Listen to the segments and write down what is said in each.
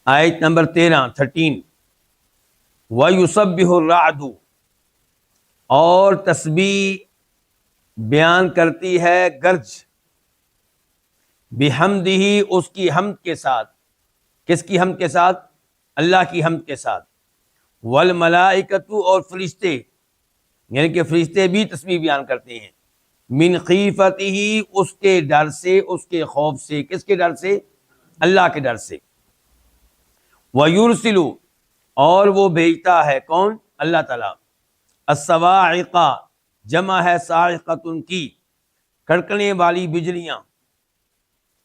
آیت نمبر 13 وَيُسَبِّحُ الرَّعْدُ، اور تسبیح بیان کرتی ہے گرج، بِحَمْدِهِ، اس کی حمد کے ساتھ۔ کس کی حمد کے ساتھ؟ اللہ کی حمد کے ساتھ۔ وَالْمَلَائِكَةُ، اور فرشتے، یعنی کہ فرشتے بھی تسبیح بیان کرتے ہیں، من خیفتہ، اس کے ڈر سے، اس کے خوف سے۔ کس کے ڈر سے؟ اللہ کے ڈر سے۔ وَيُرْسِلُ، اور وہ بھیجتا ہے، کون؟ اللہ تعالیٰ، الصواعق، جمع ہے صاعقۃ کی، کڑکنے والی بجلیاں،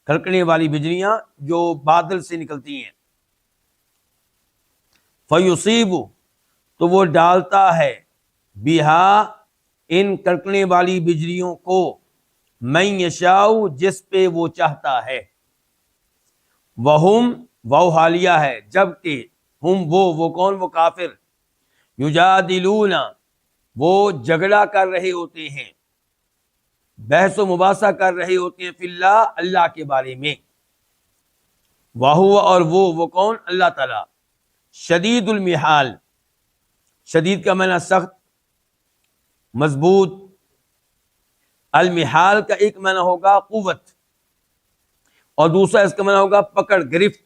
کڑکنے والی بجلیاں جو بادل سے نکلتی ہیں۔ فیصیب، تو وہ ڈالتا ہے، بہا، ان کڑکنے والی بجلیوں کو، من یشاء، جس پہ وہ چاہتا ہے۔ وہم، واو حالیہ ہے، جبکہ ہم، وہ کون؟ وہ کافر، یجادلون، وہ جھگڑا کر رہے ہوتے ہیں، بحث و مباحثہ کر رہے ہوتے ہیں، فی اللہ، اللہ کے بارے میں۔ وہو، اور وہ کون؟ اللہ تعالی، شدید المحال، شدید کا معنی سخت، مضبوط، المحال کا ایک معنی ہوگا قوت، اور دوسرا اس کا معنی ہوگا پکڑ، گرفت۔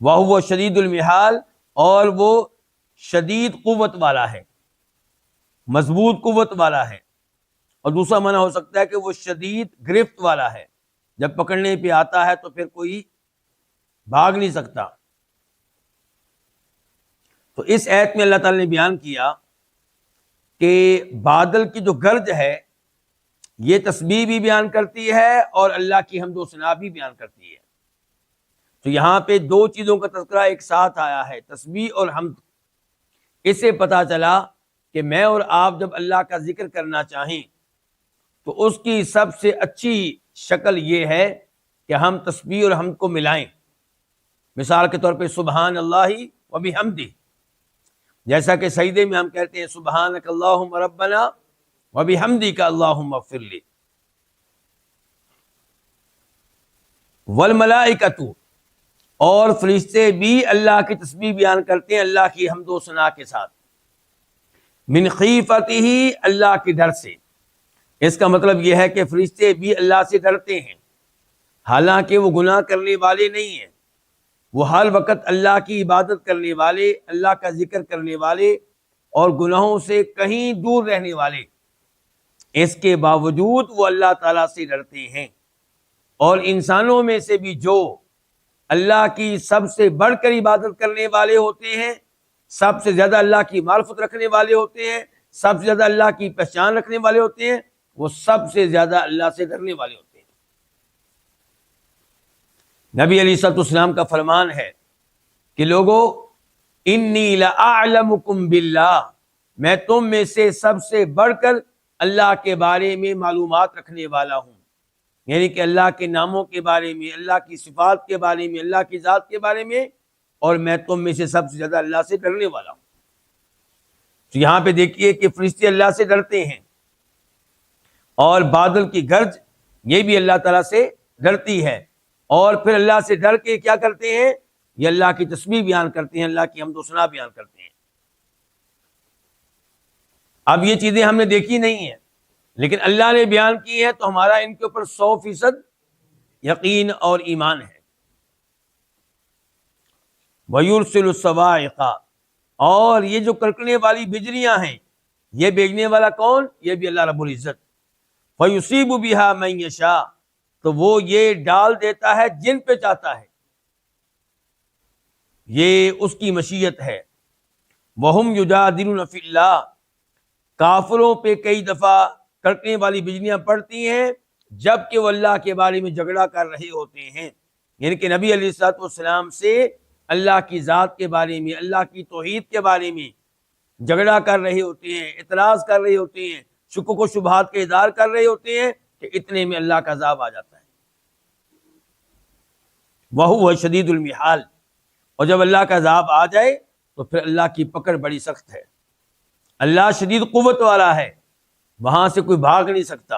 وہ شدید المحال، اور وہ شدید قوت والا ہے، مضبوط قوت والا ہے۔ اور دوسرا معنی ہو سکتا ہے کہ وہ شدید گرفت والا ہے، جب پکڑنے پہ آتا ہے تو پھر کوئی بھاگ نہیں سکتا۔ تو اس آیت میں اللہ تعالی نے بیان کیا کہ بادل کی جو گرج ہے یہ تسبیح بھی بیان کرتی ہے اور اللہ کی حمد و ثنا بھی بیان کرتی ہے۔ تو یہاں پہ دو چیزوں کا تذکرہ ایک ساتھ آیا ہے، تسبیح اور حمد۔ اس سے پتہ چلا کہ میں اور آپ جب اللہ کا ذکر کرنا چاہیں تو اس کی سب سے اچھی شکل یہ ہے کہ ہم تسبیح اور حمد کو ملائیں۔ مثال کے طور پہ سبحان اللہ و بحمدہ، جیسا کہ سجدے میں ہم کہتے ہیں سبحانک اللہم ربنا و بحمدک اللہم اغفر لی۔ والملائکۃ، اور فرشتے بھی اللہ کی تسبیح بیان کرتے ہیں اللہ کی حمد و ثنا کے ساتھ، من خیفتہ، اللہ کے ڈر سے۔ اس کا مطلب یہ ہے کہ فرشتے بھی اللہ سے ڈرتے ہیں، حالانکہ وہ گناہ کرنے والے نہیں ہیں، وہ ہر وقت اللہ کی عبادت کرنے والے، اللہ کا ذکر کرنے والے اور گناہوں سے کہیں دور رہنے والے، اس کے باوجود وہ اللہ تعالیٰ سے ڈرتے ہیں۔ اور انسانوں میں سے بھی جو اللہ کی سب سے بڑھ کر عبادت کرنے والے ہوتے ہیں، سب سے زیادہ اللہ کی معرفت رکھنے والے ہوتے ہیں، سب سے زیادہ اللہ کی پہچان رکھنے والے ہوتے ہیں، وہ سب سے زیادہ اللہ سے ڈرنے والے ہوتے ہیں۔ نبی علیہ الصلوۃ والسلام کا فرمان ہے کہ لوگو انی لأعلمکم باللہ، میں تم میں سے سب سے بڑھ کر اللہ کے بارے میں معلومات رکھنے والا ہوں، یعنی کہ اللہ کے ناموں کے بارے میں، اللہ کی صفات کے بارے میں، اللہ کی ذات کے بارے میں، اور میں تم میں سے سب سے زیادہ اللہ سے ڈرنے والا ہوں۔ تو یہاں پہ دیکھیے کہ فرشتے اللہ سے ڈرتے ہیں، اور بادل کی گرج یہ بھی اللہ تعالیٰ سے ڈرتی ہے، اور پھر اللہ سے ڈر کے کیا کرتے ہیں؟ یہ اللہ کی تسبیح بیان کرتے ہیں، اللہ کی حمد و ثنا بیان کرتے ہیں۔ اب یہ چیزیں ہم نے دیکھی نہیں ہیں، لیکن اللہ نے بیان کی ہے تو ہمارا ان کے اوپر 100% یقین اور ایمان ہے۔ وَيُرْسِلُ الصَّوَاعِقَ، اور یہ جو کڑکنے والی بجلیاں ہیں یہ بھیجنے والا کون؟ یہ بھی اللہ رب العزت۔ فَيُصِيبُ بِهَا مَن يَشَاءُ، تو وہ یہ ڈال دیتا ہے جن پہ چاہتا ہے، یہ اس کی مشیت ہے۔ وَهُمْ يُجَادِلُونَ فِي اللَّهِ، کافروں پہ کئی دفعہ کڑکنے والی بجلیاں پڑتی ہیں جبکہ وہ اللہ کے بارے میں جھگڑا کر رہے ہوتے ہیں، یعنی کہ نبی علیہ الصلوۃ والسلام سے اللہ کی ذات کے بارے میں، اللہ کی توحید کے بارے میں جھگڑا کر رہے ہوتے ہیں، اعتراض کر رہے ہوتے ہیں، شکوک و شبہات کا اظہار کر رہے ہوتے ہیں کہ اتنے میں اللہ کا عذاب آ جاتا ہے۔ وَهُوَ شَدِيدُ الْمِحَالِ، اور جب اللہ کا عذاب آ جائے تو پھر اللہ کی پکڑ بڑی سخت ہے، اللہ شدید قوت والا ہے، وہاں سے کوئی بھاگ نہیں سکتا۔